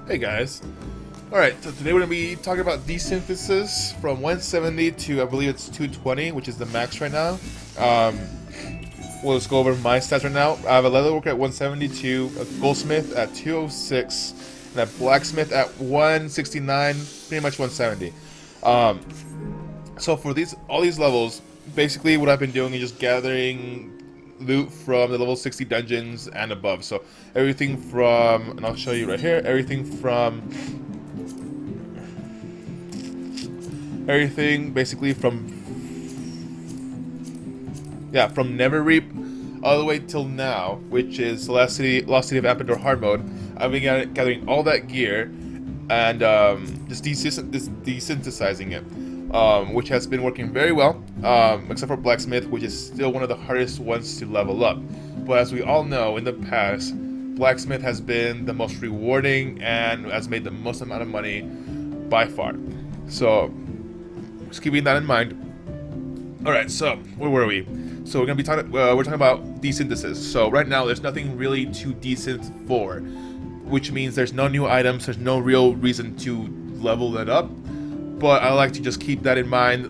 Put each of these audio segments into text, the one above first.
Hey guys. Alright, so today we're going to be talking about desynthesis from 170 to I believe it's 220, which is the max right now. We'll just go over my stats right now. I have a leatherworker at 172, a goldsmith at 206, and a blacksmith at 169, pretty much 170. So for all these levels, basically what I've been doing is just gathering loot from the level 60 dungeons and above. So everything from, and I'll show you right here, everything basically from Neverreap all the way till now, which is the Lost City of Apador hard mode. I've been gathering all that gear and just desynthesizing it. Which has been working very well, except for Blacksmith, which is still one of the hardest ones to level up. But as we all know, in the past, Blacksmith has been the most rewarding and has made the most amount of money by far. So, just keeping that in mind. Alright, so, where were we? So we're talking about desynthesis. So right now, there's nothing really to desynth for, which means there's no new items, there's no real reason to level that up. But I like to just keep that in mind.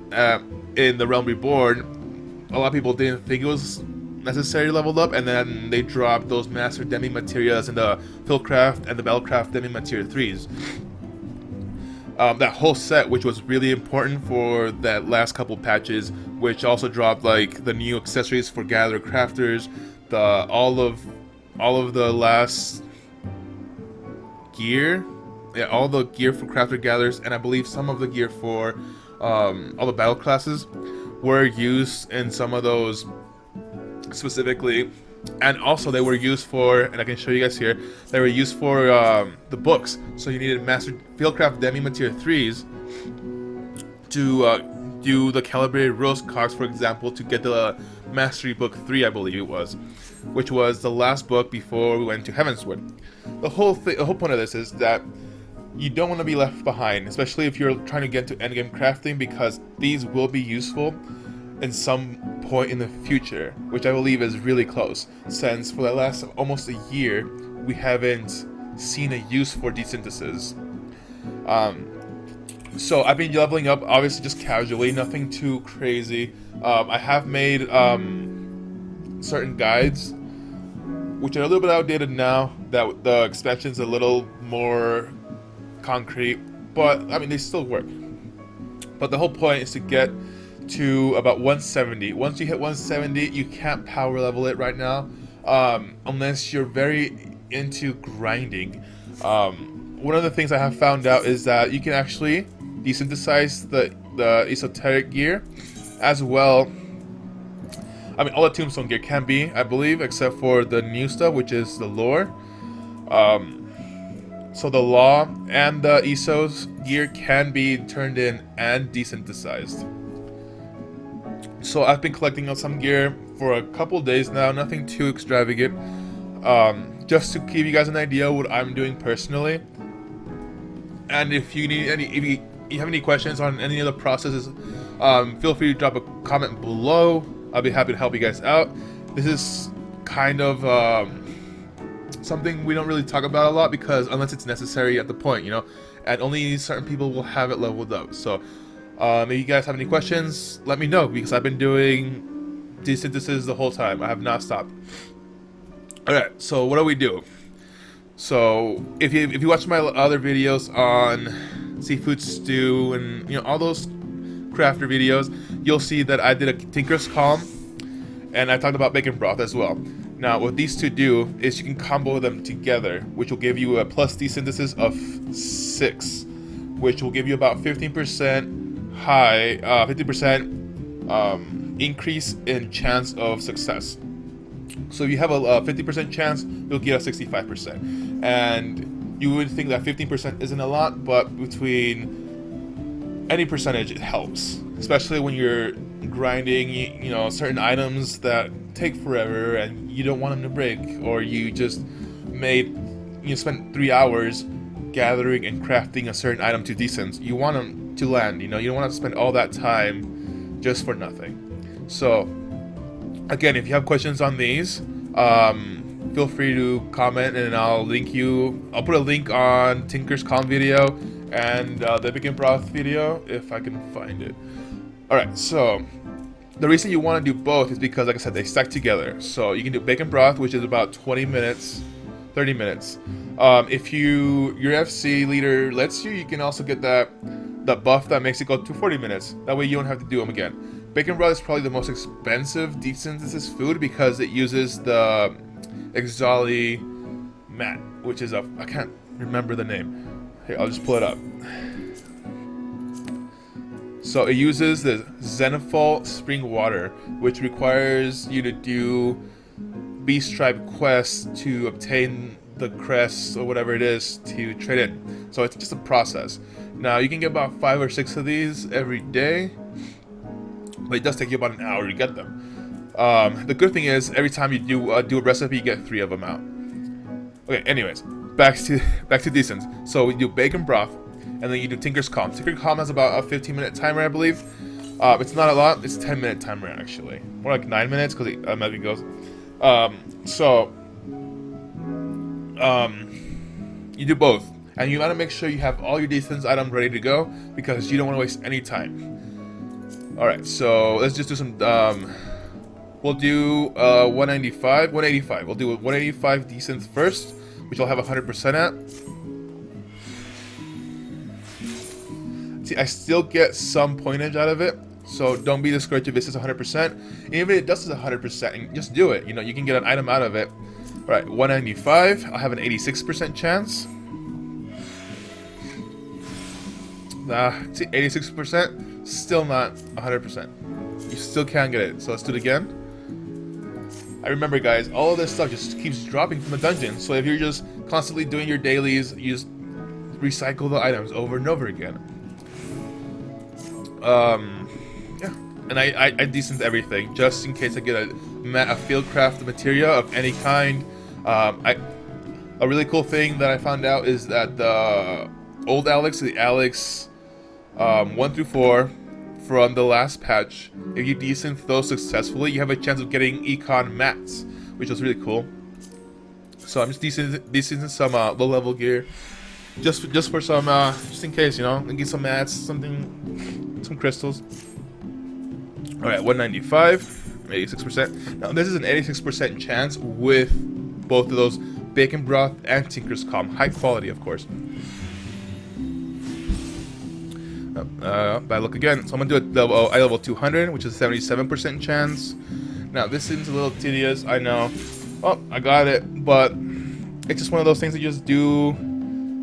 In the Realm Reborn, a lot of people didn't think it was necessary to level up, and then they dropped those Master Demi Materials and the Fieldcraft and the Battlecraft Demi Materia 3s. That whole set, which was really important for that last couple patches, which also dropped like the new accessories for Gatherer Crafters, all of the last gear. Yeah, all the gear for crafter gatherers, and I believe some of the gear for all the battle classes were used in some of those specifically, and also they were used for, and I can show you guys here, they were used for the books. So you needed Master Fieldcraft Demi Materia 3s to do the Calibrated Roast Cogs, for example, to get the Mastery Book 3, I believe it was, which was the last book before we went to Heavenswood. The whole point of this is that you don't want to be left behind, especially if you're trying to get to endgame crafting, because these will be useful in some point in the future, which I believe is really close, since for the last almost a year we haven't seen a use for desynthesis. So I've been leveling up, obviously just casually, nothing too crazy. I have made certain guides, which are a little bit outdated now that the expansion's a little more concrete, but I mean they still work. But the whole point is to get to about 170. Once you hit 170, you can't power level it right now, unless you're very into grinding. One of the things I have found out is that you can actually desynthesize the esoteric gear as well. I mean, all the tombstone gear can be, I believe, except for the new stuff, which is the lore. So the law and the ESO's gear can be turned in and desynthesized. So I've been collecting on some gear for a couple days now, nothing too extravagant. Just to give you guys an idea what I'm doing personally. And if you need if you have any questions on any of the processes, feel free to drop a comment below. I'll be happy to help you guys out. This is kind of something we don't really talk about a lot, because unless it's necessary at the point, and only certain people will have it leveled up. So if you guys have any questions, let me know, because I've been doing desynthesis the whole time. I have not stopped. Alright, so what do we do? So if you watch my other videos on seafood stew and all those crafter videos, you'll see that I did a Tinker's Calm, and I talked about bacon broth as well. Now, what these two do is you can combo them together, which will give you a plus desynthesis of 6, which will give you about 15% 50% increase in chance of success. So if you have a 50% chance, you'll get a 65%. And you would think that 15% isn't a lot, but between any percentage, it helps, especially when you're grinding, certain items that take forever and you don't want them to break, or you just spent 3 hours gathering and crafting a certain item to desynth. You want them to land, you don't want to spend all that time just for nothing. So again, if you have questions on these, feel free to comment, and I'll link you. I'll put a link on Tinker's Com video and the Bacon Broth video if I can find it. Alright, so the reason you want to do both is because, like I said, they stack together. So you can do Bacon Broth, which is about 20 minutes, 30 minutes. If your FC leader lets you, you can also get that buff that makes it go to 40 minutes. That way you don't have to do them again. Bacon Broth is probably the most expensive Desynthesis food because it uses the Exali mat, which is I can't remember the name. Here, I'll just pull it up. So it uses the Zenithal Spring Water, which requires you to do Beast Tribe quests to obtain the crests or whatever it is to trade in. So it's just a process. Now you can get about 5 or 6 of these every day, but it does take you about an hour to get them. The good thing is every time you do a recipe, you get 3 of them out. Okay, anyways, back to Decent. So we do Bacon Broth, and then you do Tinker's Com. Tinker's Com has about a 15-minute timer, I believe. It's not a lot. It's a 10-minute timer actually, more like 9 minutes because it goes. You do both, and you gotta make sure you have all your defense items ready to go because you don't want to waste any time. All right, so let's just do some. We'll do 195, 185. We'll do 185 decent first, which I'll have 100% at. See, I still get some pointage out of it, so don't be discouraged if this is 100%. And even if it does 100%, just do it. You know, you can get an item out of it. All right, 195. I'll have an 86% chance. See, 86%, still not 100%. You still can't get it. So let's do it again. I remember, guys, all of this stuff just keeps dropping from the dungeon. So if you're just constantly doing your dailies, you just recycle the items over and over again. Yeah, and I decent everything just in case I get a fieldcraft material of any kind. A really cool thing that I found out is that the old Alex, the Alex 1 through 4 from the last patch, if you decent those successfully, you have a chance of getting econ mats, which was really cool. So I'm just decent some low level gear, just for some just in case, you know, and get some mats, some crystals. All right, 195, 86%. Now this is an 86% chance with both of those Bacon Broth and Tinker's Com, high quality, of course. Bad luck again. So I'm gonna do a level 200, which is a 77% chance. Now this seems a little tedious, I know. Oh, I got it, but it's just one of those things that you just do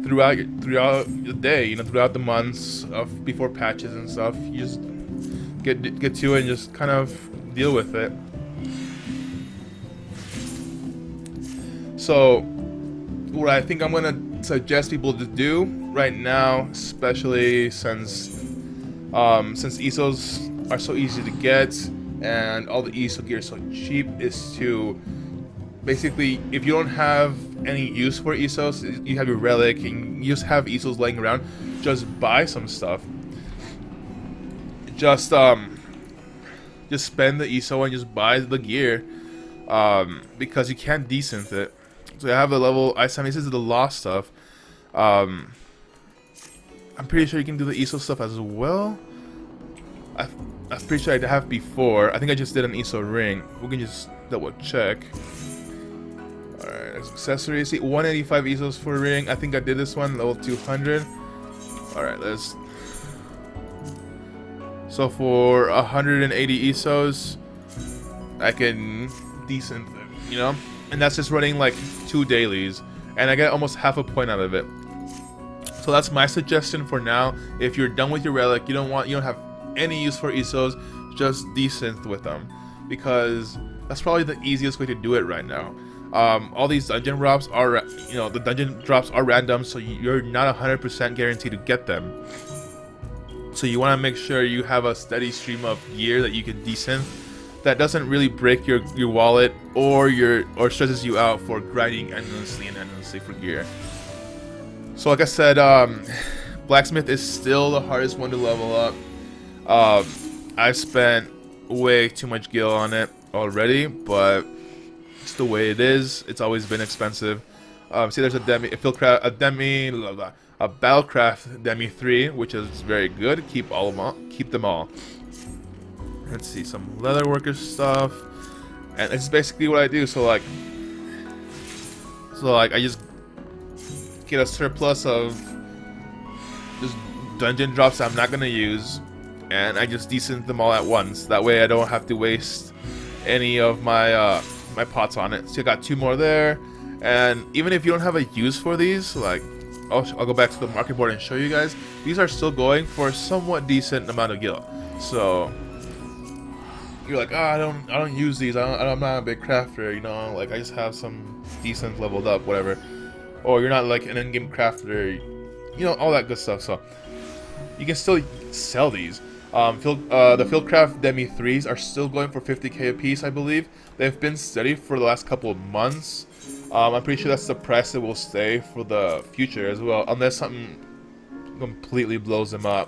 throughout the day, you know, throughout the months of before patches and stuff. You just get to it and just kind of deal with it. So what I think I'm gonna suggest people to do right now, especially since ESOs are so easy to get and all the ESO gear is so cheap, is to basically, if you don't have any use for ESOs, you have your relic and you just have ESOs laying around, just buy some stuff. Just spend the ESO and just buy the gear, because you can't decent it. So I have a level, this is the lost stuff. I'm pretty sure you can do the ESO stuff as well. I'm pretty sure I have before. I think I just did an ESO ring. We can just double check. Alright, accessories. See, 185 ESOs for a ring. I think I did this one, level 200. Alright, let's... So for 180 ESOs, I can decent, you know? And that's just running like 2 dailies. And I get almost half a point out of it. So that's my suggestion for now. If you're done with your relic, you don't have any use for ESOs, just desynth with them, because that's probably the easiest way to do it right now. All these dungeon drops are, you know, the dungeon drops are random, so you're not 100% guaranteed to get them. So you want to make sure you have a steady stream of gear that you can desynth, that doesn't really break your wallet or stresses you out for grinding endlessly for gear. So like I said, blacksmith is still the hardest one to level up. I spent way too much gil on it already, but It's the way it is. It's always been expensive. See, there's a Battlecraft Demi 3, which is very good. Keep them all. Let's see, some leatherworker stuff, and it's basically what I do. So like I just get a surplus of just dungeon drops I'm not gonna use, and I just desynth them all at once. That way I don't have to waste any of my my pots on it. So I got 2 more there, and even if you don't have a use for these, like I'll go back to the market board and show you guys. These are still going for a somewhat decent amount of gil. So you're like, oh, I don't use these. I'm not a big crafter, you know. Like I just have some decent leveled up, whatever. Or you're not like an in-game crafter, you know, all that good stuff. So you can still sell these. The Fieldcraft Demi 3s are still going for 50k a piece, I believe. They've been steady for the last couple of months. I'm pretty sure that's the price that will stay for the future as well, unless something completely blows them up.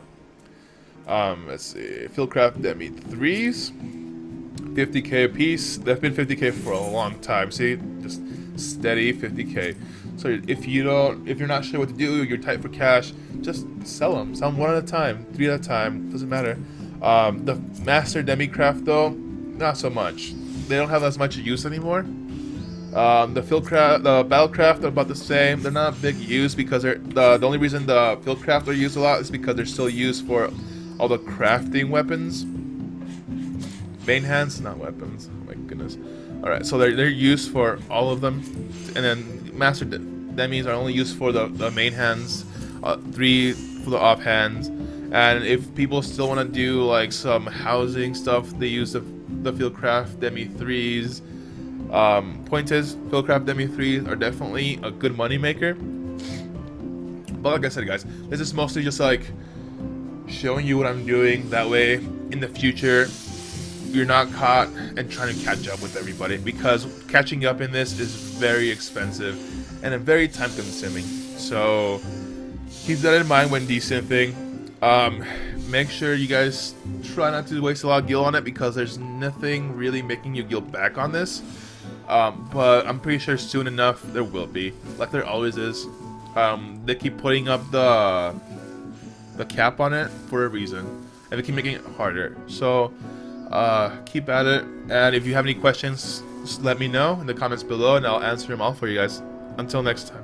Let's see, Fieldcraft Demi 3s, 50k a piece. They've been 50k for a long time. See, just steady 50k. So if you're not sure what to do, you're tight for cash, just sell them. Sell them 1 at a time, 3 at a time, doesn't matter. The Master Demicraft though, not so much. They don't have as much use anymore. The Battlecraft are about the same. They're not a big use because the only reason the Fieldcraft are used a lot is because they're still used for all the crafting weapons. Main hands, not weapons. Oh my goodness. Alright, so they're used for all of them. And then Master Demis are only used for the main hands, 3 for the off hands. And if people still want to do like some housing stuff, they use the Fieldcraft Demi 3s. Point is, Fieldcraft Demi 3s are definitely a good money maker. But like I said, guys, this is mostly just like showing you what I'm doing. That way, in the future, you're not caught and trying to catch up with everybody, because catching up in this is very expensive and very time consuming. So keep that in mind when desynthing. Make sure you guys try not to waste a lot of gil on it, because there's nothing really making you gil back on this. But I'm pretty sure soon enough there will be, like there always is. They keep putting up the cap on it for a reason, and they keep making it harder. So keep at it, and if you have any questions, just let me know in the comments below and I'll answer them all for you guys. Until next time.